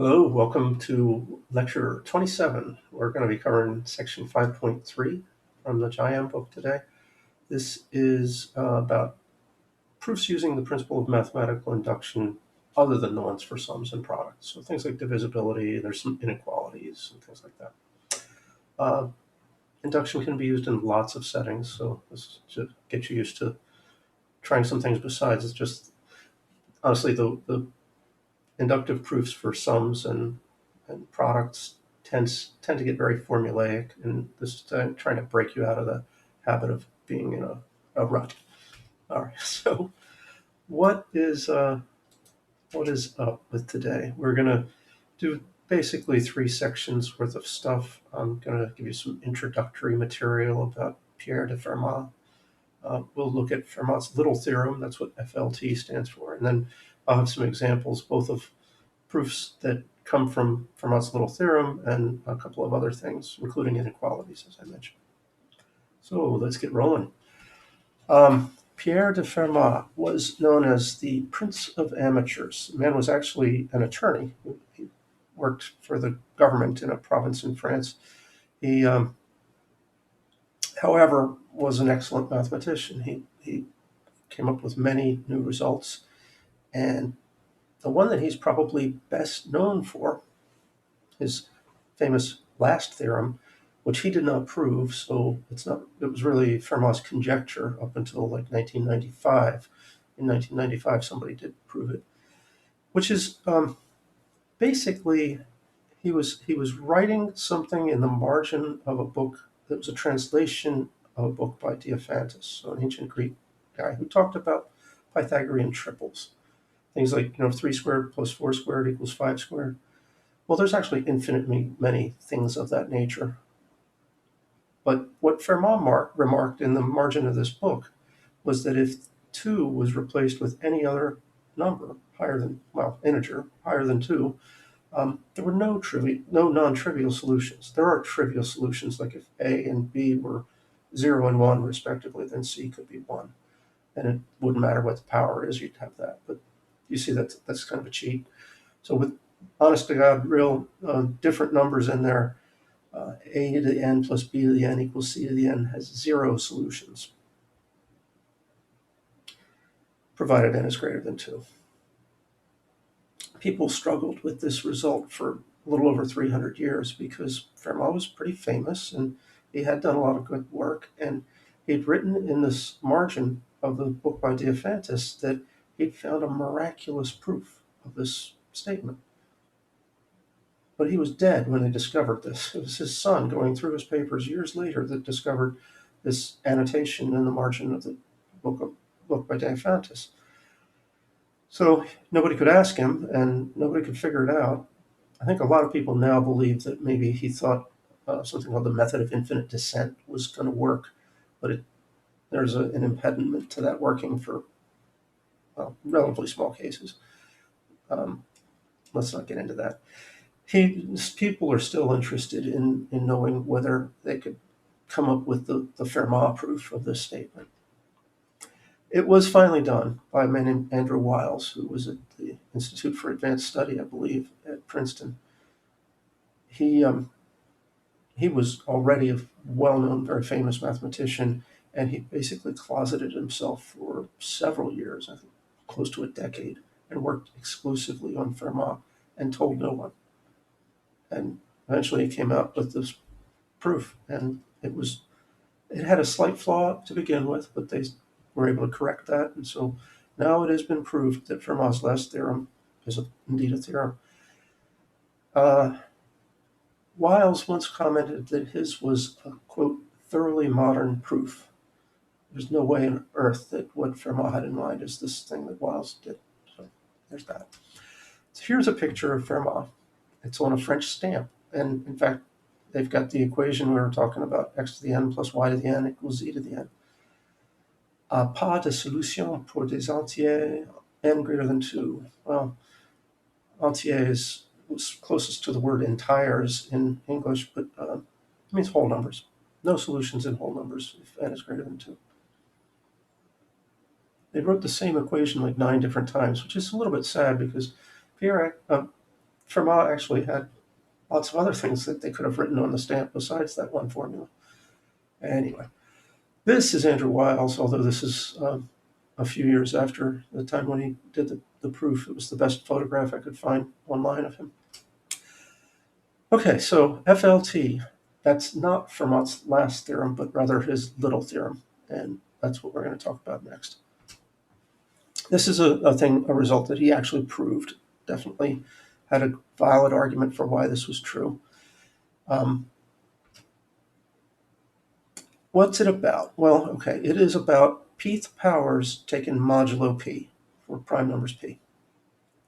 Hello, welcome to lecture 27. We're going to be covering section 5.3 from the Giam book today. This is about proofs using the principle of mathematical induction other than the ones for sums and products. So things like divisibility, there's some inequalities and things like that. Uh, Induction can be used in lots of settings, so this should get you used to trying some things besides. It's just, honestly, the inductive proofs for sums and products tend to get very formulaic, and this is trying to break you out of the habit of being in a rut. All right, so what is uh, what is up with today? We're gonna do basically three sections worth of stuff. I'm gonna give you some introductory material about Pierre de Fermat. We'll look at Fermat's little theorem. That's what FLT stands for, and then I'll have some examples both of proofs that come from Fermat's little theorem and a couple of other things, including inequalities, as I mentioned. So let's get rolling. Pierre de Fermat was known as the Prince of Amateurs. The man was actually an attorney. He worked for the government in a province in France. He, however, was an excellent mathematician. He came up with many new results, and the one that he's probably best known for, his famous last theorem, which he did not prove, so it was really Fermat's conjecture up until like 1995. In 1995, somebody did prove it, which is basically he was writing something in the margin of a book that was a translation of a book by Diophantus, so an ancient Greek guy who talked about Pythagorean triples, things like 3 squared plus 4 squared equals 5 squared. Well, there's actually infinitely many things of that nature. But what Fermat remarked in the margin of this book was that if 2 was replaced with any other number higher than, integer higher than 2, there were no non-trivial solutions. There are trivial solutions, like if A and B were 0 and 1 respectively, then C could be 1. And it wouldn't matter what the power is, you'd have that. But you see that's kind of a cheat. So with honest to God, real different numbers in there, a to the n plus b to the n equals c to the n has 0 solutions, provided n is greater than 2. People struggled with this result for a little over 300 years because Fermat was pretty famous and he had done a lot of good work, and he'd written in this margin of the book by Diophantus that he'd found a miraculous proof of this statement. But he was dead when they discovered this. It was his son, going through his papers years later, that discovered this annotation in the margin of the book by Diophantus. So nobody could ask him, and nobody could figure it out. I think a lot of people now believe that maybe he thought something called the method of infinite descent was going to work, but there's an impediment to that working for relatively small cases. Let's not get into that. People are still interested in knowing whether they could come up with the Fermat proof of this statement. It was finally done by a man named Andrew Wiles, who was at the Institute for Advanced Study, I believe, at Princeton. He was already a well-known, very famous mathematician, and he basically closeted himself for several years, I think close to a decade, and worked exclusively on Fermat and told no one. And eventually he came out with this proof, and it had a slight flaw to begin with, but they were able to correct that, and so now it has been proved that Fermat's last theorem is indeed a theorem. Wiles once commented that his was a, quote, thoroughly modern proof. There's no way on earth that what Fermat had in mind is this thing that Wiles did. So there's that. So here's a picture of Fermat. It's on a French stamp, and in fact, they've got the equation we were talking about, x to the n plus y to the n equals z to the n. Pas de solution pour des entiers n greater than 2. Well, entiers was closest to the word entires in English, but it means whole numbers. No solutions in whole numbers if n is greater than 2. They wrote the same equation like 9 different times, which is a little bit sad because Fermat actually had lots of other things that they could have written on the stamp besides that one formula. Anyway, this is Andrew Wiles, although this is a few years after the time when he did the proof. It was the best photograph I could find online of him. Okay, so FLT, that's not Fermat's last theorem, but rather his little theorem, and that's what we're going to talk about next. This is a result that he actually proved. Definitely had a valid argument for why this was true. What's it about? Well, okay, it is about pth powers taken modulo p for prime numbers p.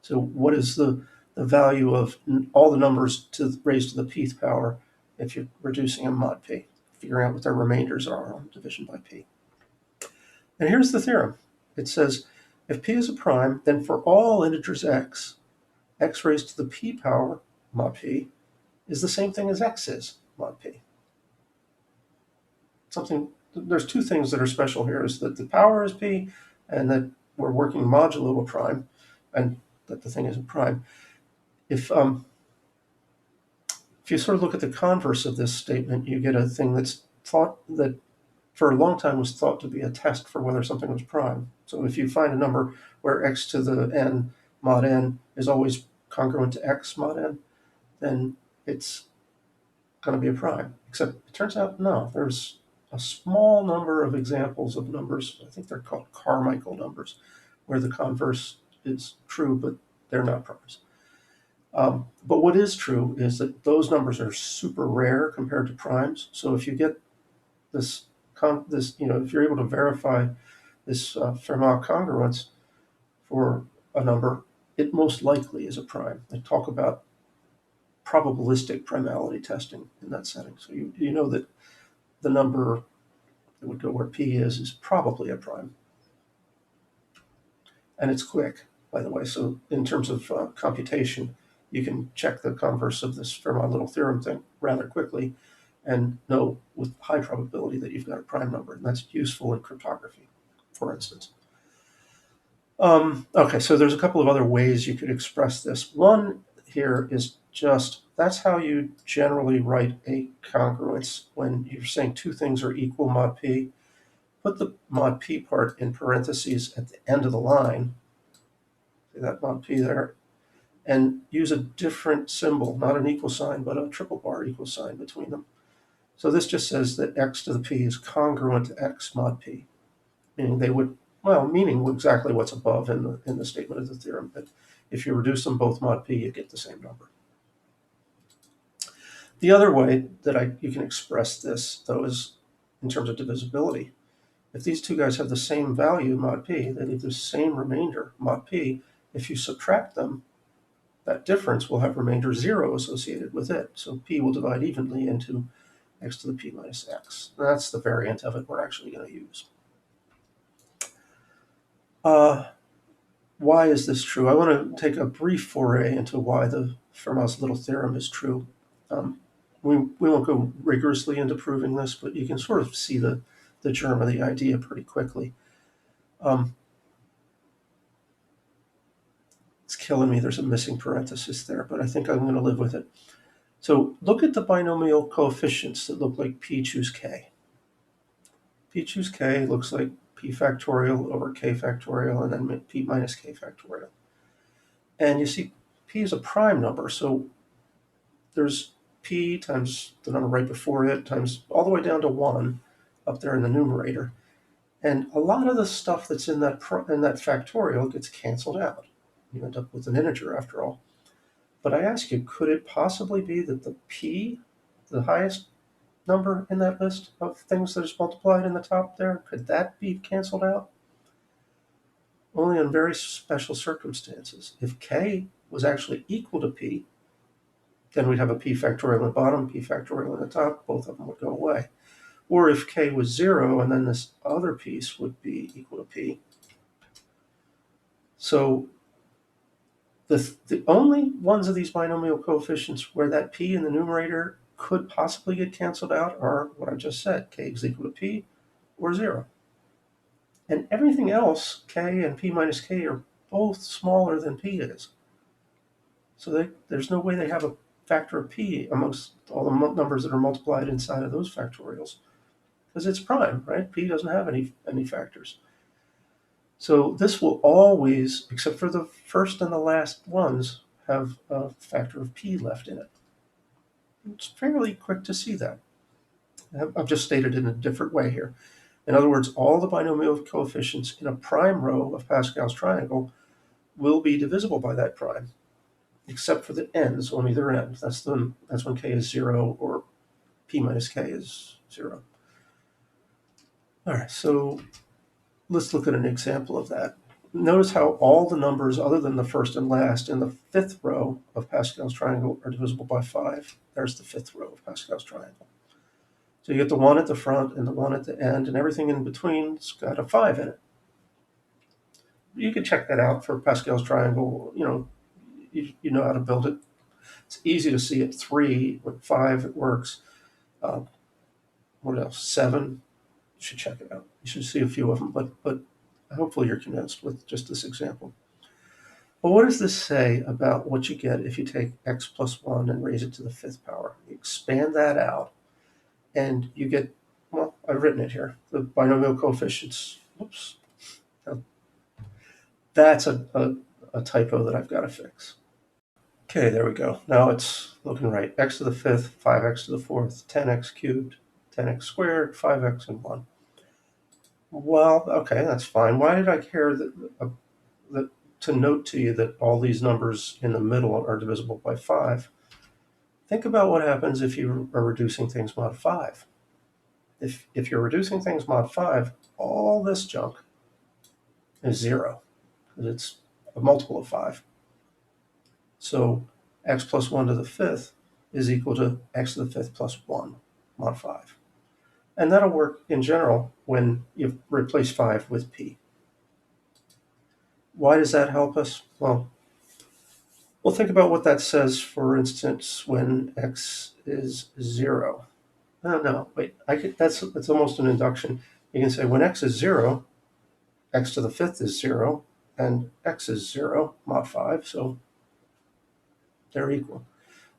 So what is the value of all the numbers raised to the pth power if you're reducing a mod p, figuring out what their remainders are on division by p. And here's the theorem. It says, if p is a prime, then for all integers x raised to the p power mod p is the same thing as x is mod p. There's two things that are special here, is that the power is p and that we're working modulo a prime and that the thing isn't prime. If you sort of look at the converse of this statement, you get a thing that's thought that for a long time was thought to be a test for whether something was prime. So if you find a number where x to the n mod n is always congruent to x mod n, then it's going to be a prime. Except it turns out, no, there's a small number of examples of numbers, I think they're called Carmichael numbers, where the converse is true, but they're not primes. But what is true is that those numbers are super rare compared to primes. So if you get this, if you're able to verify this Fermat congruence for a number, it most likely is a prime. They talk about probabilistic primality testing in that setting. So you know that the number that would go where p is probably a prime. And it's quick, by the way. So in terms of computation, you can check the converse of this Fermat little theorem thing rather quickly and know with high probability that you've got a prime number. And that's useful in cryptography, for instance. Okay, so there's a couple of other ways you could express this. One here is just, that's how you generally write a congruence when you're saying two things are equal mod p. Put the mod p part in parentheses at the end of the line, see that mod p there, and use a different symbol, not an equal sign, but a triple bar equal sign between them. So this just says that x to the p is congruent to x mod p, meaning meaning exactly what's above in the statement of the theorem, that if you reduce them both mod p, you get the same number. The other way that you can express this, though, is in terms of divisibility. If these two guys have the same value, mod p, they leave the same remainder, mod p. If you subtract them, that difference will have remainder 0 associated with it. So p will divide evenly into x to the p minus x. That's the variant of it we're actually going to use. Why is this true? I want to take a brief foray into why the Fermat's little theorem is true. We won't go rigorously into proving this, but you can sort of see the germ of the idea pretty quickly. It's killing me. There's a missing parenthesis there, but I think I'm going to live with it. So look at the binomial coefficients that look like p choose k. P choose k looks like p factorial over k factorial, and then p minus k factorial. And you see p is a prime number, so there's p times the number right before it times all the way down to 1 up there in the numerator. And a lot of the stuff that's in that factorial gets canceled out. You end up with an integer after all. But I ask you, could it possibly be that the p, the highest number in that list of things that is multiplied in the top there, could that be canceled out? Only in very special circumstances. If k was actually equal to p, then we'd have a p factorial in the bottom, p factorial in the top, both of them would go away. Or if k was 0, and then this other piece would be equal to p. So the only ones of these binomial coefficients where that p in the numerator could possibly get canceled out are what I just said, k is equal to p or 0. And everything else, k and p minus k, are both smaller than p is. So there's no way they have a factor of p amongst all the numbers that are multiplied inside of those factorials, because it's prime, right? P doesn't have any factors. So this will always, except for the first and the last ones, have a factor of p left in it. It's fairly quick to see that. I've just stated it in a different way here. In other words, all the binomial coefficients in a prime row of Pascal's triangle will be divisible by that prime, except for the n's on either end. That's when k is 0 or p minus k is 0. All right, so let's look at an example of that. Notice how all the numbers other than the first and last in the fifth row of Pascal's triangle are divisible by 5. There's the fifth row of Pascal's triangle. So you get the 1 at the front and the 1 at the end, and everything in between's got a 5 in it. You can check that out for Pascal's triangle. You know how to build it. It's easy to see at 3. With 5, it works. What else? 7. You should check it out. You should see a few of them, but hopefully you're convinced with just this example. Well, what does this say about what you get if you take x plus 1 and raise it to the fifth power? You expand that out, and you get, well, I've written it here, the binomial coefficients. Whoops. Now, that's a typo that I've got to fix. Okay, there we go. Now it's looking right. X to the fifth, 5x to the fourth, 10x cubed, 10x squared, 5x, and 1. Well, okay, that's fine. Why did I care to note to you that all these numbers in the middle are divisible by 5? Think about what happens if you are reducing things mod 5. If you're reducing things mod 5, all this junk is 0, because it's a multiple of 5. So x plus 1 to the fifth is equal to x to the fifth plus 1 mod 5. And that'll work in general when you replace 5 with p. Why does that help us? Well, think about what that says, for instance, when x is 0. No, wait. That's almost an induction. You can say when x is 0, x to the fifth is 0, and x is 0 mod 5, so they're equal.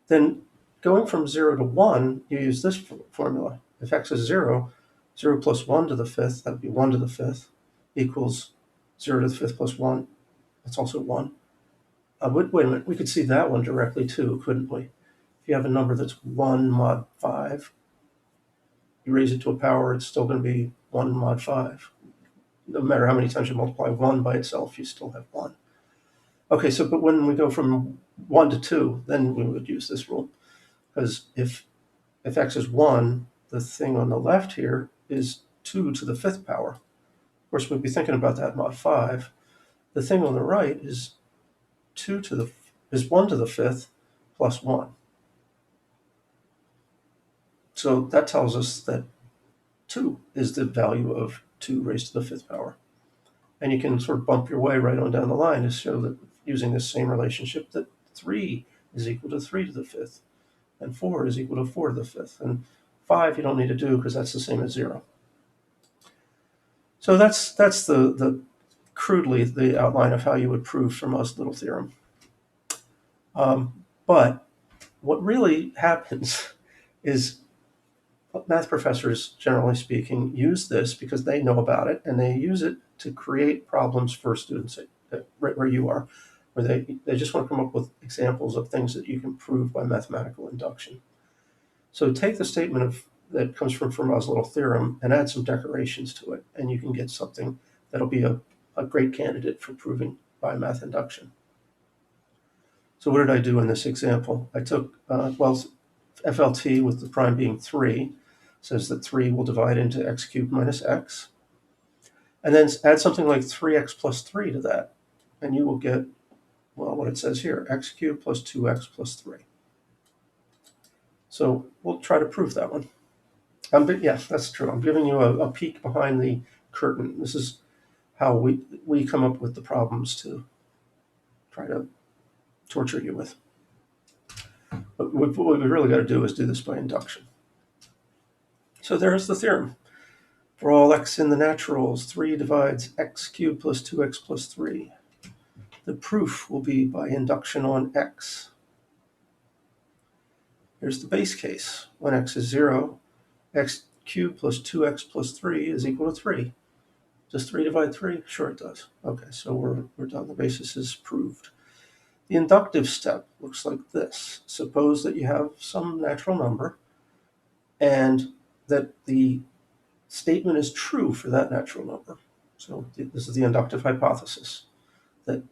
Then going from 0 to 1, you use this formula. If x is 0, 0 plus 1 to the fifth, that would be 1 to the fifth, equals 0 to the fifth plus 1. That's also 1. Wait a minute, we could see that one directly too, couldn't we? If you have a number that's 1 mod 5, you raise it to a power, it's still going to be 1 mod 5. No matter how many times you multiply 1 by itself, you still have 1. Okay, but when we go from 1 to 2, then we would use this rule. Because if x is 1, the thing on the left here is 2 to the fifth power. Of course, we'd be thinking about that mod 5. The thing on the right is 1 to the fifth plus 1. So that tells us that 2 is the value of 2 raised to the fifth power. And you can sort of bump your way right on down the line to show that using this same relationship that 3 is equal to 3 to the fifth, and 4 is equal to 4 to the fifth, and 5 you don't need to do because that's the same as 0. So that's the crudely the outline of how you would prove Fermat's little theorem. But what really happens is math professors, generally speaking, use this because they know about it, and they use it to create problems for students right where you are, where they just want to come up with examples of things that you can prove by mathematical induction. So take the statement that comes from Fermat's little theorem and add some decorations to it, and you can get something that'll be a great candidate for proving by math induction. So what did I do in this example? I took, FLT with the prime being 3, says that 3 will divide into x cubed minus x. And then add something like 3x plus 3 to that, and you will get, well, what it says here, x cubed plus 2x plus 3. So we'll try to prove that one. Yeah, that's true. I'm giving you a peek behind the curtain. This is how we come up with the problems to try to torture you with. But what we've really got to do is do this by induction. So there's the theorem. For all x in the naturals, 3 divides x cubed plus 2x plus 3. The proof will be by induction on x. Here's the base case. When x is 0, x cubed plus 2x plus 3 is equal to 3. Does 3 divide 3? Sure it does. Okay, so we're done. The basis is proved. The inductive step looks like this. Suppose that you have some natural number and that the statement is true for that natural number. So this is the inductive hypothesis, that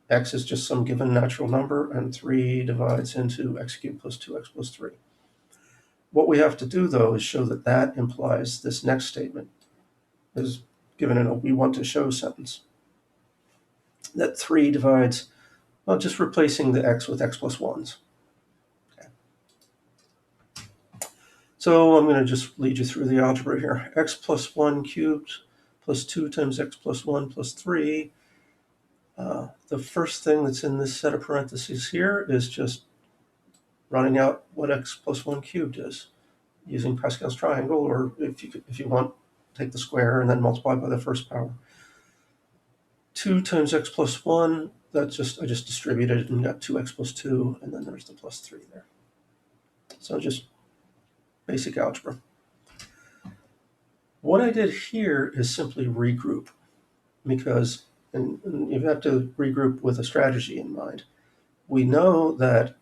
x is just some given natural number and 3 divides into x cubed plus 2x plus 3. What we have to do, though, is show that that implies this next statement is given in a we want to show sentence. That 3 divides, well, just replacing the x with x plus 1s. Okay. So I'm going to just lead you through the algebra here. X plus 1 cubed plus 2 times x plus 1 plus 3. The first thing that's in this set of parentheses here is just running out what x plus 1 cubed is using Pascal's triangle, or if you want, take the square and then multiply by the first power. 2 times x plus 1, I just distributed it and got 2x plus 2, and then there's the plus 3 there. So just basic algebra. What I did here is simply regroup, because and you have to regroup with a strategy in mind. We know that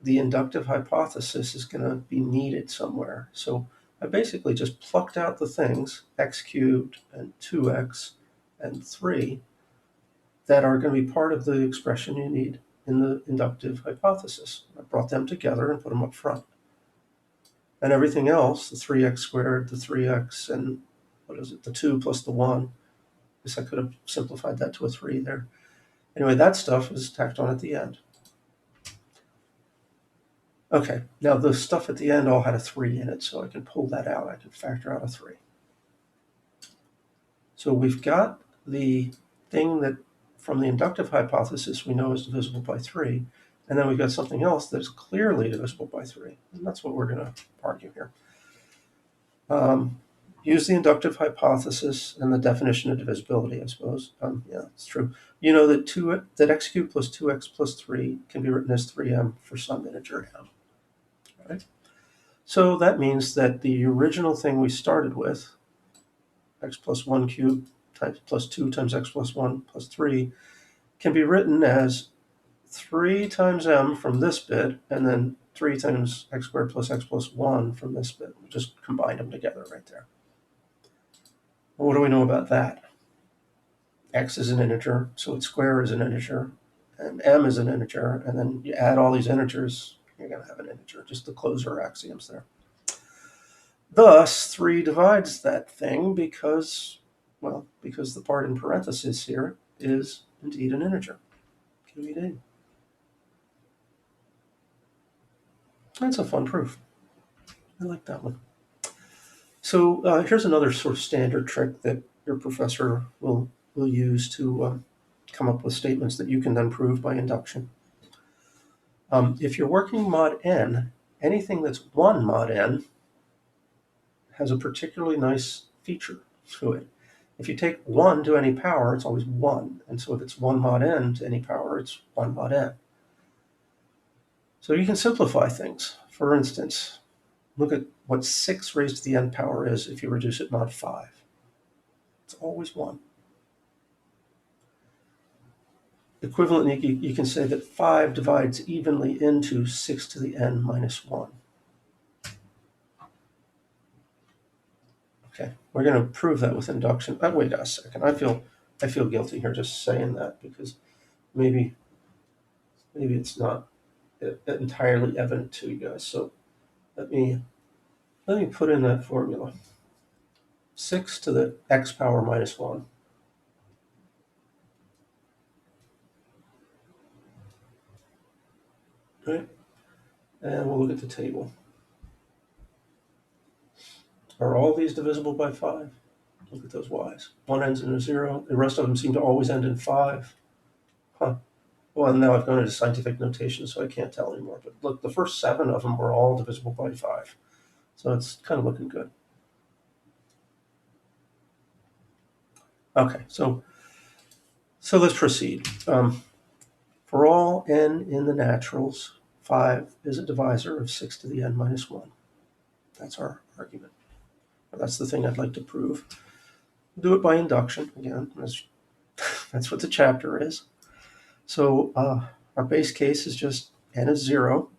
the inductive hypothesis is going to be needed somewhere. So I basically just plucked out the things, x cubed and 2x and 3, that are going to be part of the expression you need in the inductive hypothesis. I brought them together and put them up front. And everything else, the 3x squared, the 3x, and the 2 plus the 1, I guess I could have simplified that to a 3 there. Anyway, that stuff is tacked on at the end. Okay, now the stuff at the end all had a 3 in it, so I can pull that out. I can factor out a 3. So we've got the thing that from the inductive hypothesis we know is divisible by 3, and then we've got something else that's clearly divisible by 3, and that's what we're going to argue here. Use the inductive hypothesis and the definition of divisibility, I suppose. Yeah, it's true. You know that x cubed plus 2x plus 3 can be written as 3m for some integer m. Right? So that means that the original thing we started with, x plus 1 cubed times plus 2 times x plus 1 plus 3, can be written as 3 times m from this bit, and then 3 times x squared plus x plus 1 from this bit. We just combined them together right there. Well, what do we know about that? X is an integer, so its square is an integer, and m is an integer, and then you add all these integers, you're going to have an integer, just the closure axioms there. Thus, 3 divides that thing because the part in parentheses here is indeed an integer. QED. That's a fun proof. I like that one. So here's another sort of standard trick that your professor will use to come up with statements that you can then prove by induction. If you're working mod n, anything that's 1 mod n has a particularly nice feature to it. If you take 1 to any power, it's always 1. And so if it's 1 mod n to any power, it's 1 mod n. So you can simplify things. For instance, look at what 6 raised to the n power is if you reduce it mod 5. It's always 1. Equivalently, you can say that 5 divides evenly into 6 to the n minus 1. Okay, we're going to prove that with induction. Wait a second. I feel guilty here just saying that, because maybe it's not entirely evident to you guys. So let me put in that formula. 6 to the x power minus 1. Right? And we'll look at the table. Are all these divisible by 5? Look at those y's. One ends in a 0. The rest of them seem to always end in 5. Huh. Well, now I've gone into scientific notation, so I can't tell anymore. But look, the first 7 of them were all divisible by 5. So it's kind of looking good. Okay, so let's proceed. For all n in the naturals, 5 is a divisor of 6 to the n minus 1. That's our argument. That's the thing I'd like to prove. Do it by induction, again, that's what the chapter is. So our base case is just n is 0,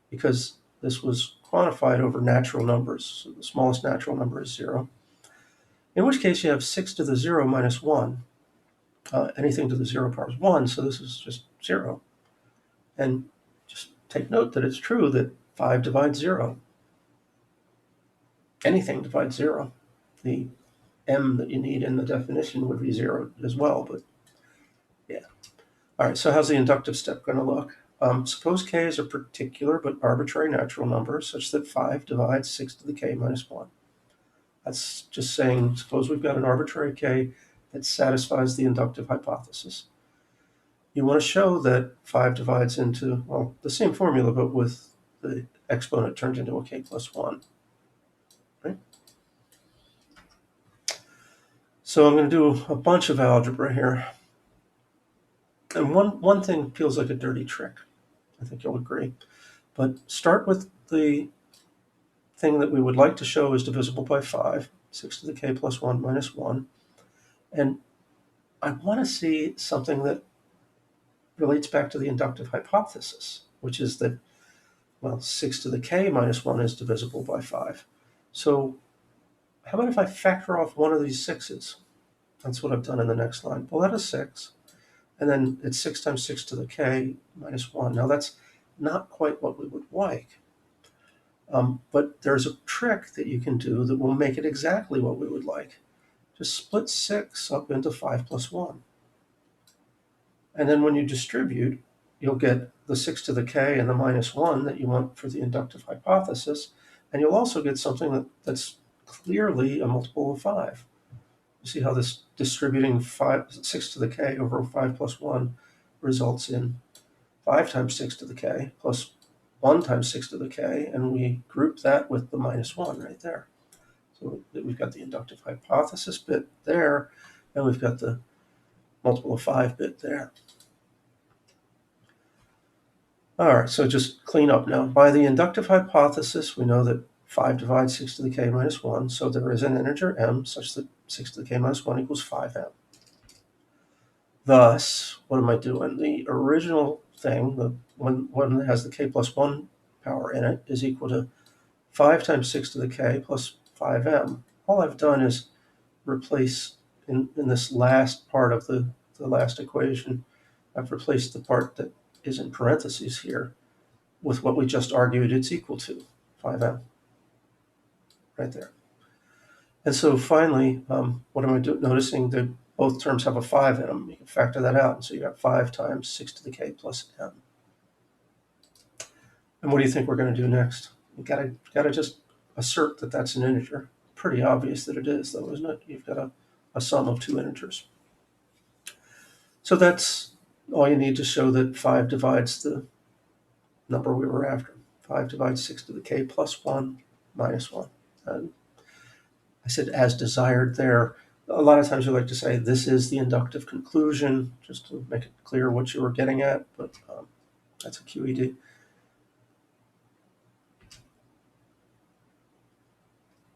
because this was quantified over natural numbers. So the smallest natural number is 0. In which case you have 6 to the 0 minus 1. Anything to the 0 power is 1, so this is just 0. And just take note that it's true that 5 divides 0. Anything divides 0. The m that you need in the definition would be 0 as well, but yeah. All right, so how's the inductive step going to look? Suppose k is a particular but arbitrary natural number such that 5 divides 6 to the k minus 1. That's just saying, suppose we've got an arbitrary k that satisfies the inductive hypothesis. You want to show that 5 divides into, well, the same formula, but with the exponent turned into a k plus 1. Right? So I'm going to do a bunch of algebra here. And one thing feels like a dirty trick. I think you'll agree. But start with the thing that we would like to show is divisible by 5, 6 to the k plus 1 minus 1. And I want to see something that relates back to the inductive hypothesis, which is that, well, 6 to the k minus 1 is divisible by 5. So how about if I factor off one of these 6's? That's what I've done in the next line. Pull out a 6, and then it's 6 times 6 to the k minus 1. Now that's not quite what we would like. But there's a trick that you can do that will make it exactly what we would like. Just split 6 up into 5 plus 1. And then when you distribute, you'll get the 6 to the k and the minus 1 that you want for the inductive hypothesis. And you'll also get something that's clearly a multiple of 5. You see how this distributing 6 to the k over 5 plus 1 results in 5 times 6 to the k plus 1 times 6 to the k, and we group that with the minus 1 right there. So we've got the inductive hypothesis bit there, and we've got the multiple of 5 bit there. All right, so just clean up now. By the inductive hypothesis, we know that 5 divides 6 to the k minus 1, so there is an integer m such that 6 to the k minus 1 equals 5m. Thus, what am I doing? The original thing, the one that has the k plus 1 power in it, is equal to 5 times 6 to the k plus 5m. All I've done is replace, in this last part of the last equation, I've replaced the part that is in parentheses here with what we just argued it's equal to, 5m, right there. And so finally, what am I noticing? That both terms have a 5 in them. You can factor that out. And so you got 5 times 6 to the k plus m. And what do you think we're going to do next? You gotta just assert that that's an integer. Pretty obvious that it is, though, isn't it? You've got a sum of 2 integers. So that's all you need to show that 5 divides the number we were after. 5 divides 6 to the k plus 1 minus 1. And I said as desired there. A lot of times you like to say this is the inductive conclusion, just to make it clear what you were getting at, but that's a QED.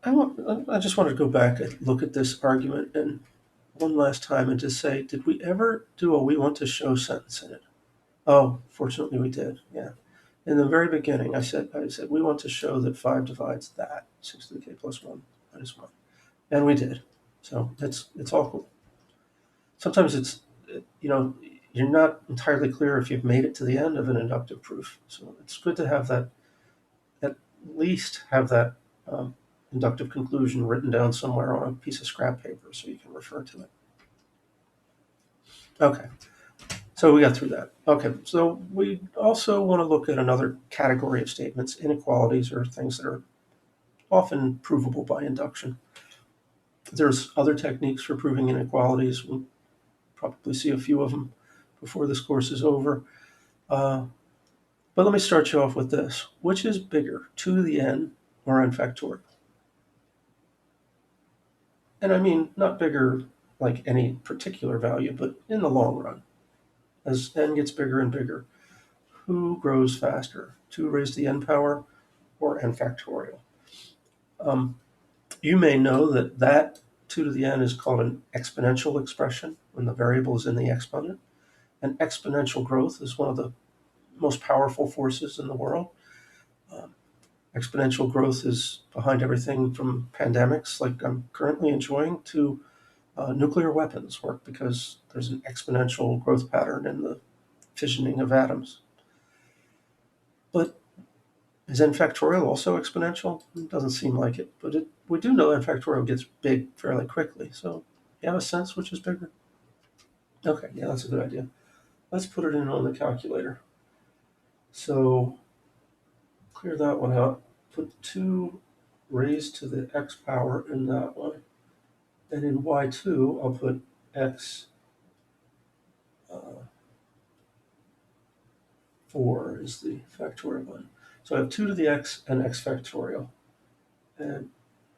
I just wanted to go back and look at this argument and one last time and just say, did we ever do a we want to show sentence in it? Oh, fortunately we did, yeah. In the very beginning, I said we want to show that 5 divides that, 6 to the k plus 1 minus 1. And we did. So it's all cool. Sometimes it's, you're not entirely clear if you've made it to the end of an inductive proof. So it's good to have that, at least have that inductive conclusion written down somewhere on a piece of scrap paper so you can refer to it. Okay, so we got through that. Okay, so we also want to look at another category of statements. Inequalities are things that are often provable by induction. There's other techniques for proving inequalities. We'll probably see a few of them before this course is over. But let me start you off with this. Which is bigger, 2 to the n or n factorial? And I mean, not bigger like any particular value, but in the long run. As n gets bigger and bigger, who grows faster? 2 raised to the n power, or n factorial. You may know that 2 to the n is called an exponential expression when the variable is in the exponent. And exponential growth is one of the most powerful forces in the world. Exponential growth is behind everything from pandemics like I'm currently enjoying to nuclear weapons work, because there's an exponential growth pattern in the fissioning of atoms. But is n factorial also exponential? It doesn't seem like it, but we do know n factorial gets big fairly quickly. So you have a sense which is bigger? Okay, yeah, that's a good idea. Let's put it in on the calculator. So clear that one out. Put 2 raised to the x power in that one. And in y2, I'll put x 4 is the factorial one. So I have 2 to the x and x factorial. And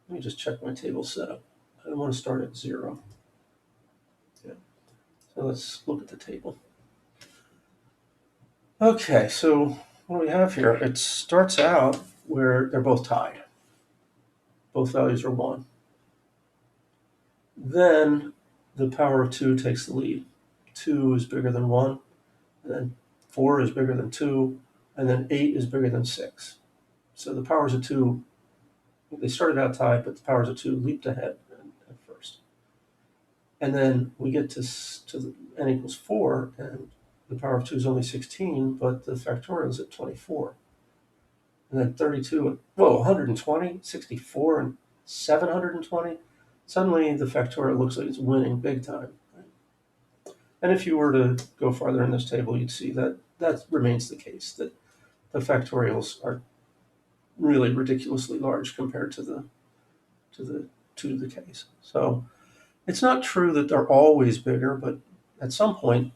let me just check my table setup. I want to start at 0. Yeah. So let's look at the table. Okay, so what do we have here? It starts out where they're both tied. Both values are 1. Then the power of 2 takes the lead. 2 is bigger than 1, and then 4 is bigger than 2, and then 8 is bigger than 6. So the powers of 2, they started out tied, but the powers of 2 leaped ahead at first. And then we get to the n equals 4, and the power of 2 is only 16, but the factorial is at 24. And then 32, 120, 64, and 720. Suddenly the factorial looks like it's winning big time. And if you were to go farther in this table, you'd see that that remains the case, that the factorials are really ridiculously large compared to the 2 to the k's. So it's not true that they're always bigger, but at some point,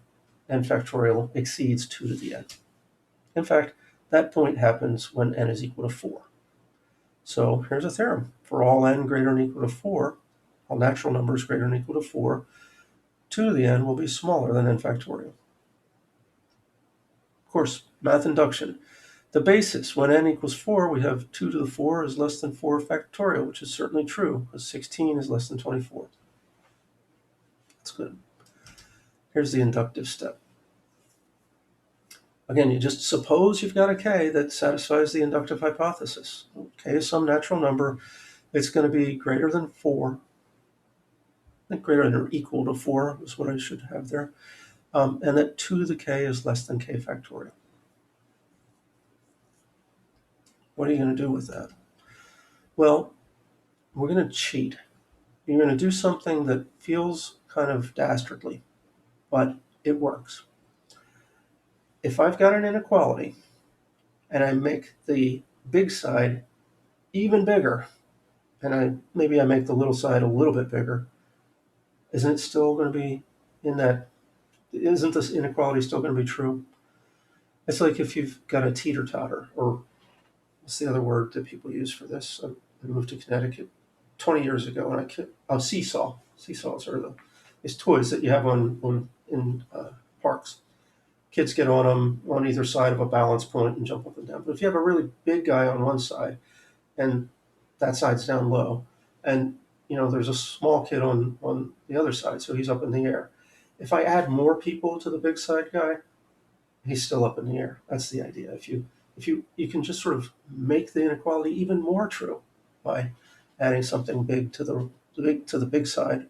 n factorial exceeds 2 to the n. In fact, that point happens when n is equal to 4. So here's a theorem. For all n greater than or equal to 4, all natural numbers greater than or equal to 4, 2 to the n will be smaller than n factorial. Of course, math induction. The basis, when n equals 4, we have 2 to the 4 is less than 4 factorial, which is certainly true, because 16 is less than 24. That's good. Here's the inductive step. Again, you just suppose you've got a k that satisfies the inductive hypothesis. K is some natural number. It's going to be greater than 4. I think greater than or equal to 4 is what I should have there. And that 2 to the k is less than k factorial. What are you going to do with that? Well, we're going to cheat. You're going to do something that feels kind of dastardly, but it works. If I've got an inequality and I make the big side even bigger, and maybe I make the little side a little bit bigger, isn't it still going to be in that? Isn't this inequality still going to be true? It's like if you've got a teeter-totter, or what's the other word that people use for this? I moved to Connecticut 20 years ago, and seesaw. Seesaws are these toys that you have in parks. Kids get on them on either side of a balance point and jump up and down. But if you have a really big guy on one side, and that side's down low, and there's a small kid on the other side, so he's up in the air. If I add more people to the big side guy, he's still up in the air. That's the idea. If you can just sort of make the inequality even more true by adding something big to the big side,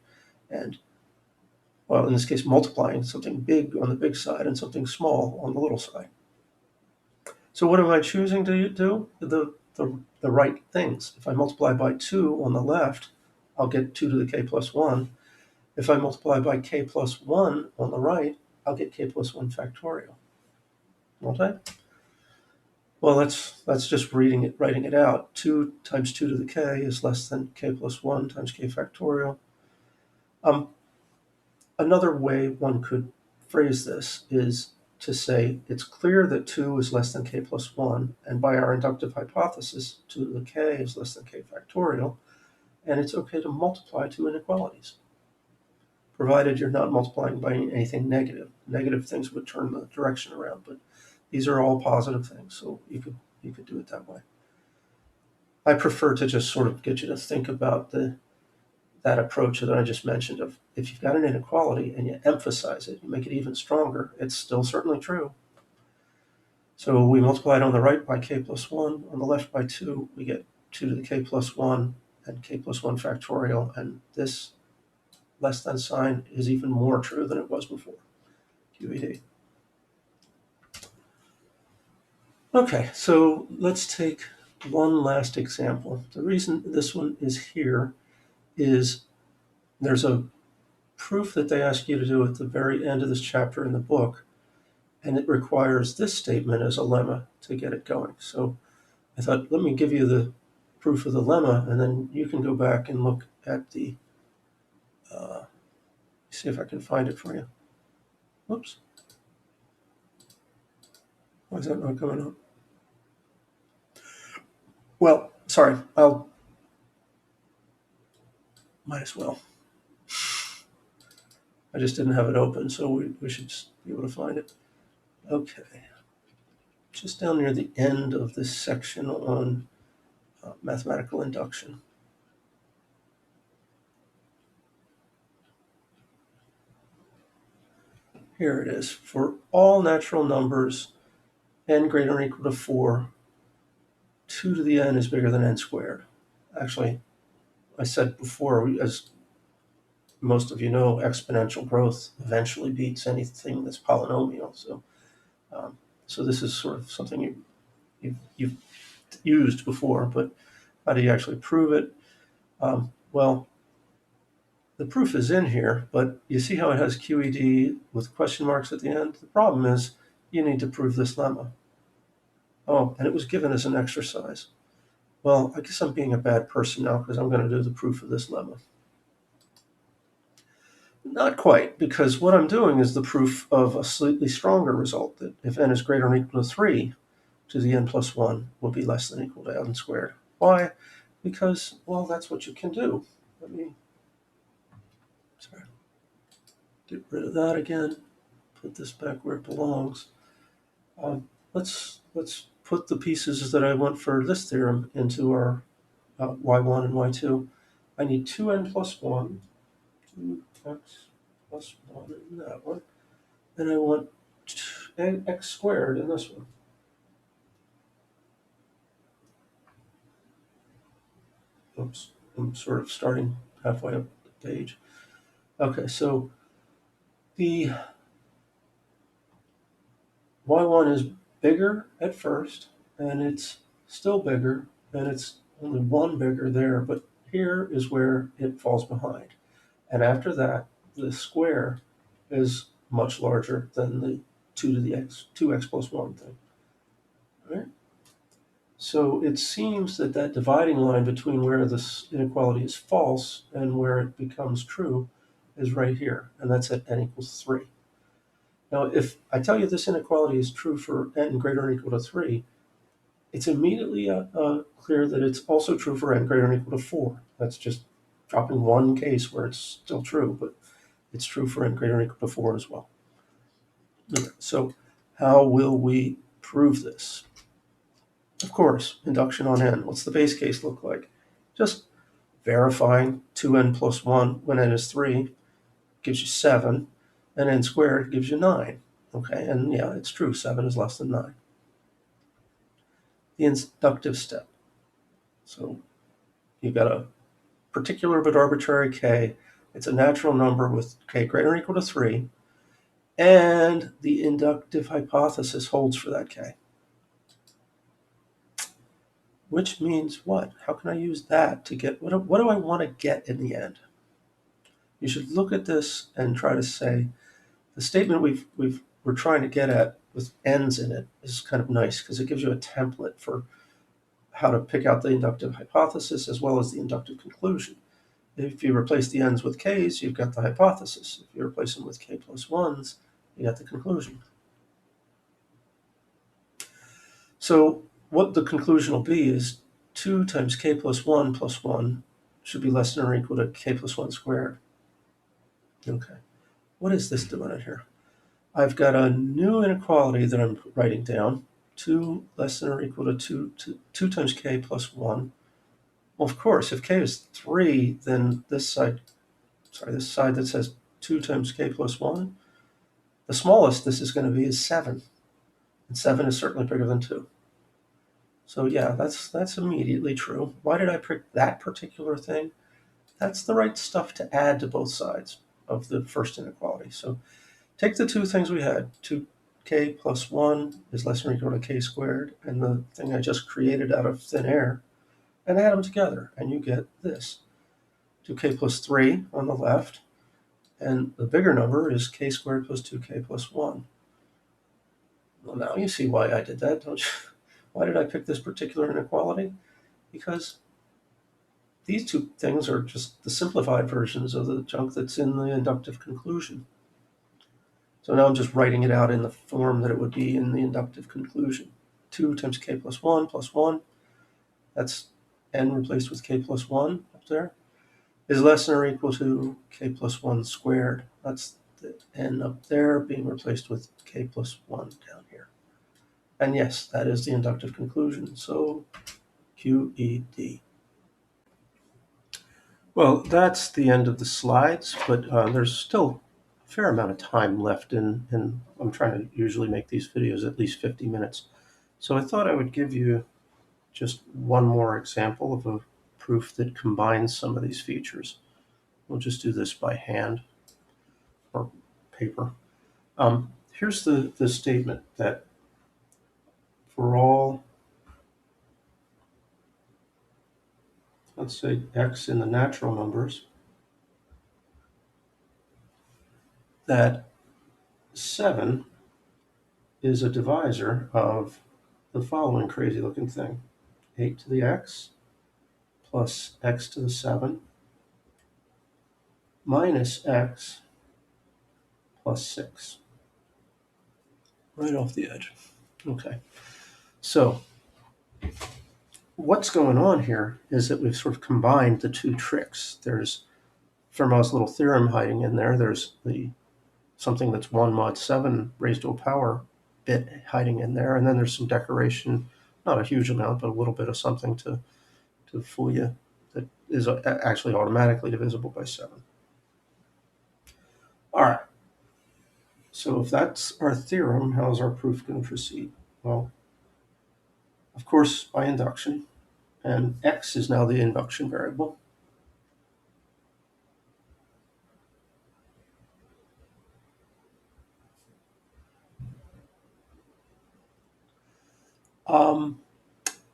and well, in this case, multiplying something big on the big side and something small on the little side. So what am I choosing to do? The right things. If I multiply by 2 on the left, I'll get 2 to the k plus 1. If I multiply by k plus 1 on the right, I'll get k plus 1 factorial. Won't I? Well, that's just writing it out. 2 times 2 to the k is less than k plus 1 times k factorial. Another way one could phrase this is to say it's clear that 2 is less than k plus 1, and by our inductive hypothesis, 2 to the k is less than k factorial, and it's okay to multiply two inequalities, provided you're not multiplying by anything negative. Negative things would turn the direction around, but these are all positive things, so you could do it that way. I prefer to just sort of get you to think about that approach that I just mentioned of if you've got an inequality and you emphasize it, you make it even stronger, it's still certainly true. So we multiply it on the right by k plus 1, on the left by 2, we get 2 to the k plus 1 and k plus 1 factorial, and this less than sign is even more true than it was before, QED. Okay, so let's take one last example. The reason this one is here is there's a proof that they ask you to do at the very end of this chapter in the book, and it requires this statement as a lemma to get it going. So I thought, let me give you the proof of the lemma, and then you can go back and look at the, see if I can find it for you. Whoops. Why is that not coming up? Well, sorry, might as well. I just didn't have it open, so we should just be able to find it. Okay. Just down near the end of this section on mathematical induction. Here it is. For all natural numbers, n greater than or equal to 4, 2 to the n is bigger than n squared. Actually, I said before, as most of you know, exponential growth eventually beats anything that's polynomial. So this is sort of something you've used before, but how do you actually prove it? Well, the proof is in here, but you see how it has QED with question marks at the end? The problem is you need to prove this lemma. Oh, and it was given as an exercise. Well, I guess I'm being a bad person now because I'm going to do the proof of this lemma. Not quite, because what I'm doing is the proof of a slightly stronger result, that if n is greater than or equal to 3, to the n plus 1 will be less than or equal to n squared. Why? Because, well, that's what you can do. Let me get rid of that again, put this back where it belongs. Let's put the pieces that I want for this theorem into our y1 and y2. I need 2n plus 1, 2x plus 1 in that one, and I want x squared in this one. Oops, I'm sort of starting halfway up the page. Okay, so the y1 is bigger at first, and it's still bigger, and it's only 1 bigger there, but here is where it falls behind. And after that, the square is much larger than the 2 to the x, 2x plus 1 thing. All right? So it seems that that dividing line between where this inequality is false and where it becomes true is right here, and that's at n equals 3. Now, if I tell you this inequality is true for n greater than or equal to 3, it's immediately clear that it's also true for n greater than or equal to 4. That's just dropping one case where it's still true, but it's true for n greater than or equal to 4 as well. Okay, so how will we prove this? Of course, induction on n. What's the base case look like? Just verifying 2n plus 1 when n is 3 gives you 7, and n squared gives you 9. Okay, and yeah, it's true, 7 is less than 9. The inductive step. So you've got a particular but arbitrary k. It's a natural number with k greater than or equal to 3, and the inductive hypothesis holds for that k. Which means what? How can I use that to get, what do I want to get in the end? You should look at this and try to say, the statement we're trying to get at with n's in it is kind of nice because it gives you a template for how to pick out the inductive hypothesis as well as the inductive conclusion. If you replace the n's with k's, you've got the hypothesis. If you replace them with k plus 1s, you got the conclusion. So what the conclusion will be is 2 times k plus 1 should be less than or equal to k plus 1 squared. Okay. What is this doing in here? I've got a new inequality that I'm writing down. 2 less than or equal to 2 times k plus 1. Well, of course, if k is 3, then this side that says 2 times k plus 1, the smallest this is going to be is 7. And 7 is certainly bigger than 2. So yeah, that's immediately true. Why did I pick that particular thing? That's the right stuff to add to both sides of the first inequality. So take the two things we had, 2k plus 1 is less than or equal to k squared, and the thing I just created out of thin air, and add them together, and you get this. 2k plus 3 on the left, and the bigger number is k squared plus 2k plus 1. Well, now you see why I did that, don't you? Why did I pick this particular inequality? Because these two things are just the simplified versions of the junk that's in the inductive conclusion. So now I'm just writing it out in the form that it would be in the inductive conclusion. 2 times k plus 1, that's n replaced with k plus 1 up there, is less than or equal to k plus 1 squared. That's the n up there being replaced with k plus 1 down here. And yes, that is the inductive conclusion. So QED. Well, that's the end of the slides, but there's still a fair amount of time left, and I'm trying to usually make these videos at least 50 minutes. So I thought I would give you just one more example of a proof that combines some of these features. We'll just do this by hand or paper. Here's the statement that for all, let's say x in the natural numbers, that 7 is a divisor of the following crazy looking thing. 8 to the x plus x to the 7 minus x plus 6. Right off the edge. Okay. So what's going on here is that we've sort of combined the two tricks. There's Fermat's little theorem hiding in there. There's something that's 1 mod 7 raised to a power bit hiding in there. And then there's some decoration, not a huge amount, but a little bit of something to fool you that is actually automatically divisible by 7. All right. So if that's our theorem, how's our proof going to proceed? Well, of course, by induction. And x is now the induction variable.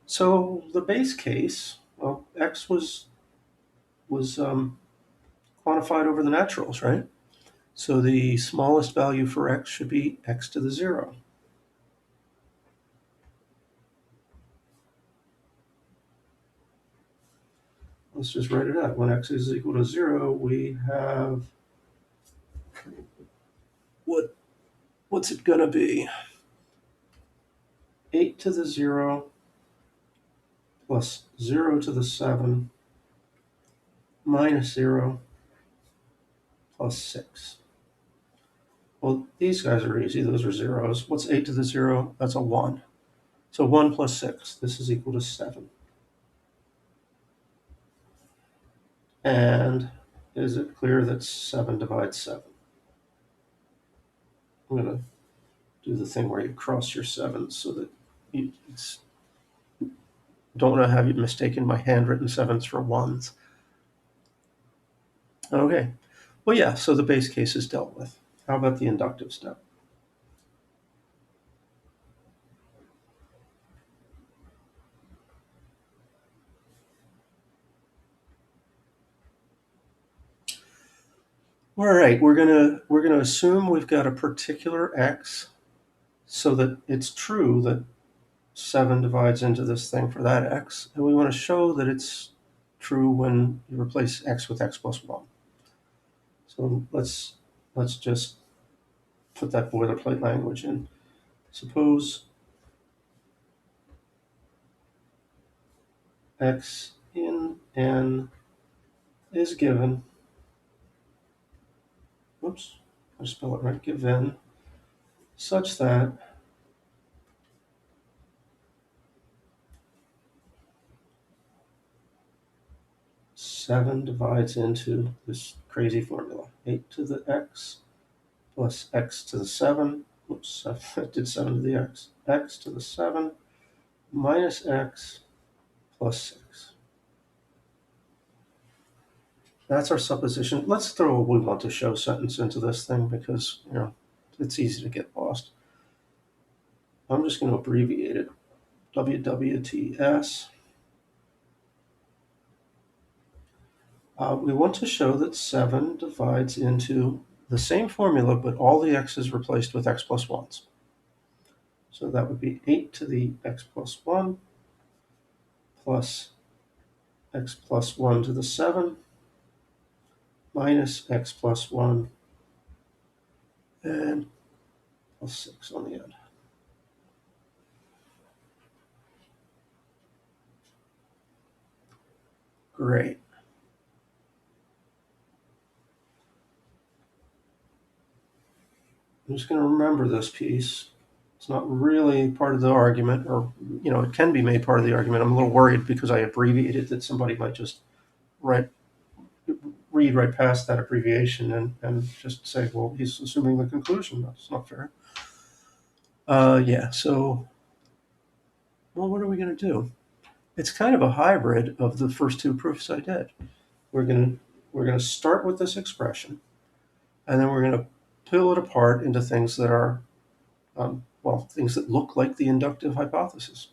So the base case, well, x was quantified over the naturals, right? So the smallest value for x should be x to the 0. Let's just write it out. When x is equal to 0, we have, what's it going to be? 8 to the 0 plus 0 to the 7 minus 0 plus 6. Well, these guys are easy. Those are zeros. What's 8 to the 0? That's a 1. So 1 plus 6. This is equal to 7. And is it clear that 7 divides 7? I'm going to do the thing where you cross your 7s so that you don't want to have you mistaken my handwritten 7s for 1s. Okay. Well, yeah, so the base case is dealt with. How about the inductive step? All right, we're gonna assume we've got a particular x so that it's true that 7 divides into this thing for that x, and we want to show that it's true when you replace x with x plus 1. So let's just put that boilerplate language in. Suppose x in n is given, whoops, I spell it right, given such that seven divides into this crazy formula. 8 to the x plus x to the 7. Oops, I did 7 to the x. X to the 7 minus x plus 6. That's our supposition. Let's throw a we want to show sentence into this thing because, it's easy to get lost. I'm just going to abbreviate it. WWTS. We want to show that 7 divides into the same formula, but all the x's replaced with x plus 1's. So that would be 8 to the x plus 1 plus x plus 1 to the 7 minus x plus 1 and plus 6 on the end. Great. I'm just going to remember this piece. It's not really part of the argument, or, it can be made part of the argument. I'm a little worried because I abbreviated that somebody might just read right past that abbreviation and just say, well, he's assuming the conclusion. That's not fair. So, well, what are we going to do? It's kind of a hybrid of the first two proofs I did. We're going to start with this expression, and then we're going to peel it apart into things that are, things that look like the inductive hypothesis.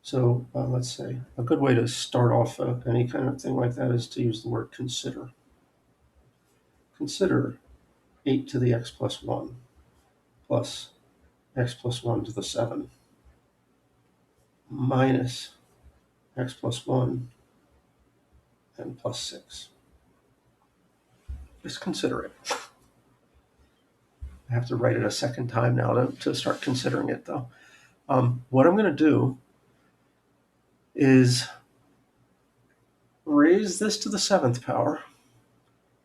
So let's say a good way to start off any kind of thing like that is to use the word consider. Consider 8 to the x plus 1 plus x plus 1 to the 7 minus x plus 1 and plus 6. Just consider it. I have to write it a second time now to start considering it, though. What I'm going to do is raise this to the 7th power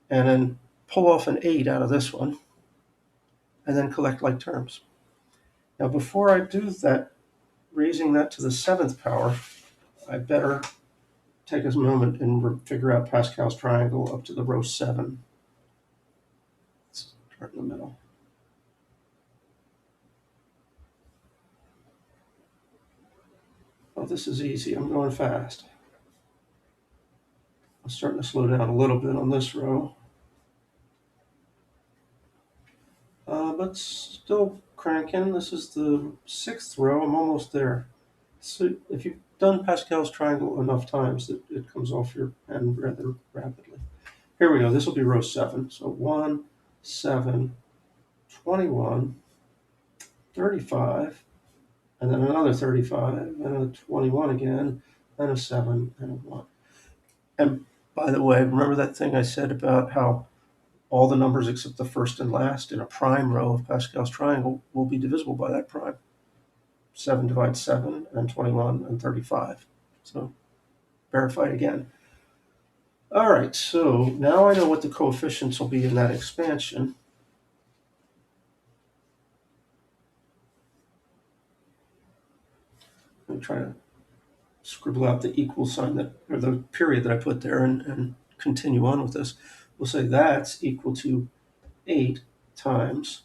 and then pull off an 8 out of this one and then collect like terms. Now, before I do that, raising that to the 7th power, I better take a moment and figure out Pascal's triangle up to the row 7. Let's start in the middle. Oh, this is easy. I'm going fast. I'm starting to slow down a little bit on this row. But still cranking. This is the 6th row. I'm almost there. So if you've done Pascal's triangle enough times, it comes off your pen rather rapidly. Here we go. This will be row 7. So 1, 7, 21, 35, and then another 35, and a 21 again, and a 7, and a 1. And by the way, remember that thing I said about how all the numbers except the first and last in a prime row of Pascal's triangle will be divisible by that prime. 7 divides 7, and 21, and 35. So verify it again. All right, so now I know what the coefficients will be in that expansion. I'm trying to scribble out the equal sign or the period that I put there and continue on with this. We'll say that's equal to 8 times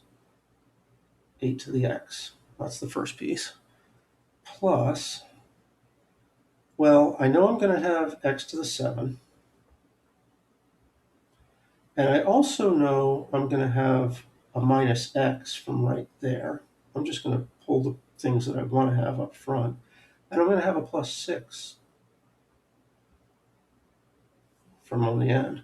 8 to the x. That's the first piece. Plus, well, I know I'm going to have x to the 7. And I also know I'm going to have a minus x from right there. I'm just going to pull the things that I want to have up front. And I'm going to have a plus 6 from on the end.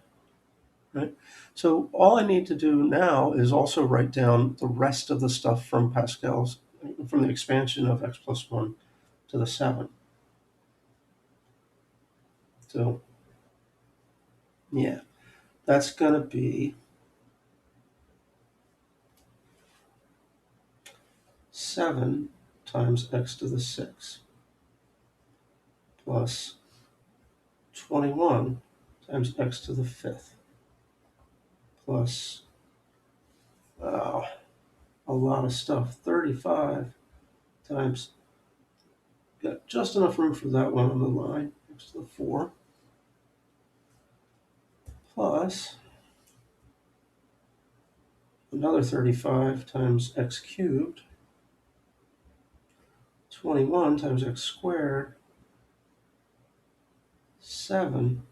Right? So all I need to do now is also write down the rest of the stuff from the expansion of x plus 1 to the 7. So, yeah, that's going to be 7 times x to the 6 plus 21 times x to the 5th plus a lot of stuff. 35 times, got just enough room for that one on the line next to the 4, plus another 35 times x cubed, 21 times x squared, 7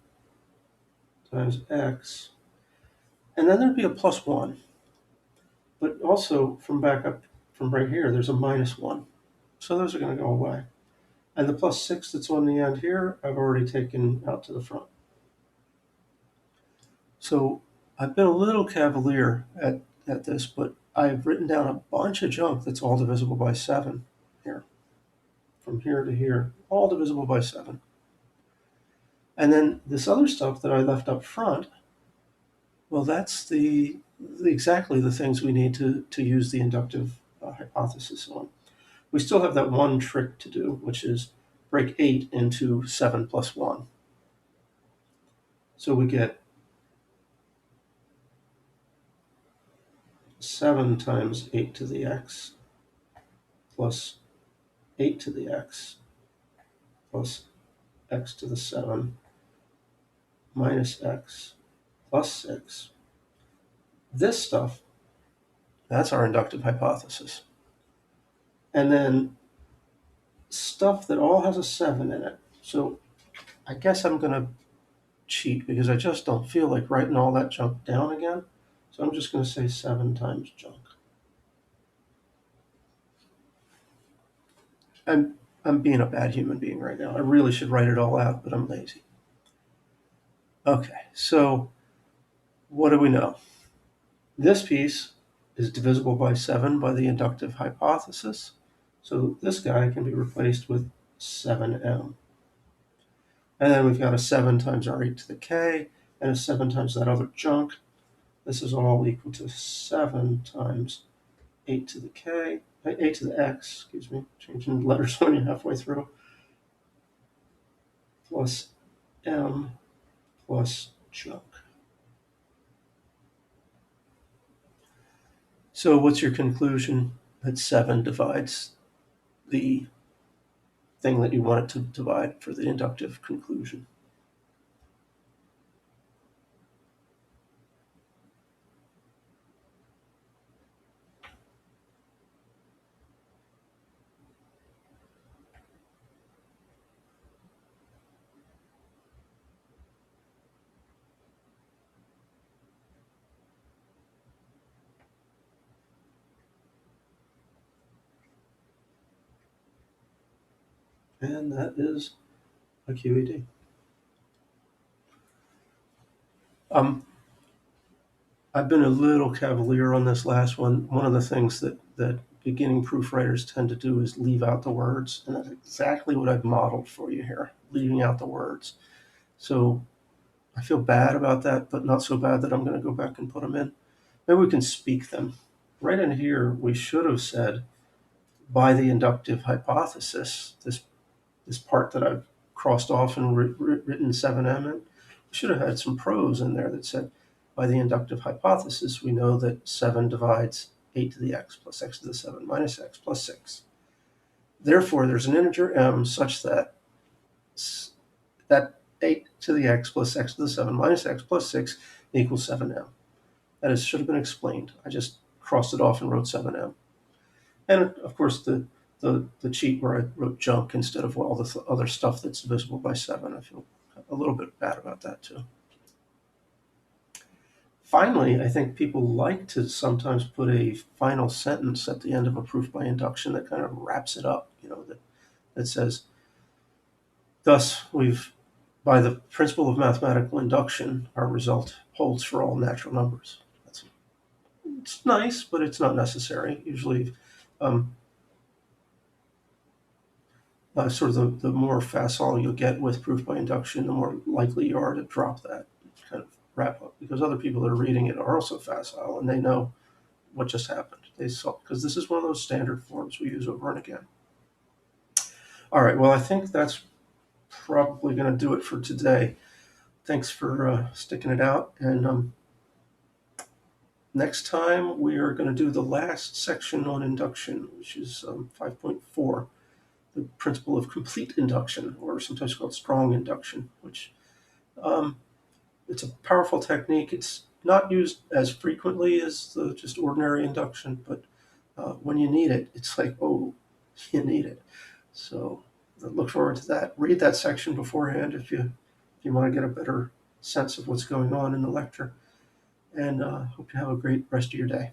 times x, and then there'd be a plus 1. But also from back up from right here, there's a minus 1. So those are going to go away. And the plus 6 that's on the end here, I've already taken out to the front. So I've been a little cavalier at this, but I've written down a bunch of junk that's all divisible by 7 here. From here to here, all divisible by 7. And then this other stuff that I left up front, well, that's exactly the things we need to use the inductive hypothesis on. We still have that one trick to do, which is break 8 into 7 plus 1. So we get 7 times 8 to the x plus 8 to the x plus x to the 7 minus x plus 6. This stuff, that's our inductive hypothesis. And then stuff that all has a 7 in it. So I guess I'm going to cheat because I just don't feel like writing all that junk down again. So I'm just going to say 7 times junk. I'm being a bad human being right now. I really should write it all out, but I'm lazy. Okay, so what do we know? This piece is divisible by 7 by the inductive hypothesis. So this guy can be replaced with 7m. And then we've got a 7 times r8 to the k and a 7 times that other junk. This is all equal to 7 times 8 to the k, 8 to the x, excuse me, changing letters when you're halfway through, plus m plus junk. So what's your conclusion? That 7 divides the thing that you want it to divide for the inductive conclusion. And that is a QED. I've been a little cavalier on this last one. One of the things that beginning proofwriters tend to do is leave out the words, and that's exactly what I've modeled for you here, leaving out the words. So I feel bad about that, but not so bad that I'm going to go back and put them in. Maybe we can speak them. Right in here, we should have said, by the inductive hypothesis, this part that I've crossed off and written 7m in, we should have had some prose in there that said, by the inductive hypothesis, we know that 7 divides 8 to the x plus x to the 7 minus x plus 6. Therefore, there's an integer m such that 8 to the x plus x to the 7 minus x plus 6 equals 7m. That should have been explained. I just crossed it off and wrote 7m. And of course, the cheat where I wrote junk instead of all the other stuff that's divisible by 7. I feel a little bit bad about that too. Finally, I think people like to sometimes put a final sentence at the end of a proof by induction that kind of wraps it up, that says, thus by the principle of mathematical induction, our result holds for all natural numbers. It's nice, but it's not necessary. Usually, sort of the more facile you'll get with proof by induction, the more likely you are to drop that kind of wrap up, because other people that are reading it are also facile and they know what just happened. They saw, because this is one of those standard forms we use over and again. All right, well, I think that's probably going to do it for today. Thanks for sticking it out, and Next time, we are going to do the last section on induction, which is 5.4, the principle of complete induction, or sometimes called strong induction, which um, it's a powerful technique. It's not used as frequently as the just ordinary induction, but when you need it, it's like, oh, you need it. So I look forward to that. Read that section beforehand if you want to get a better sense of what's going on in the lecture. And hope you have a great rest of your day.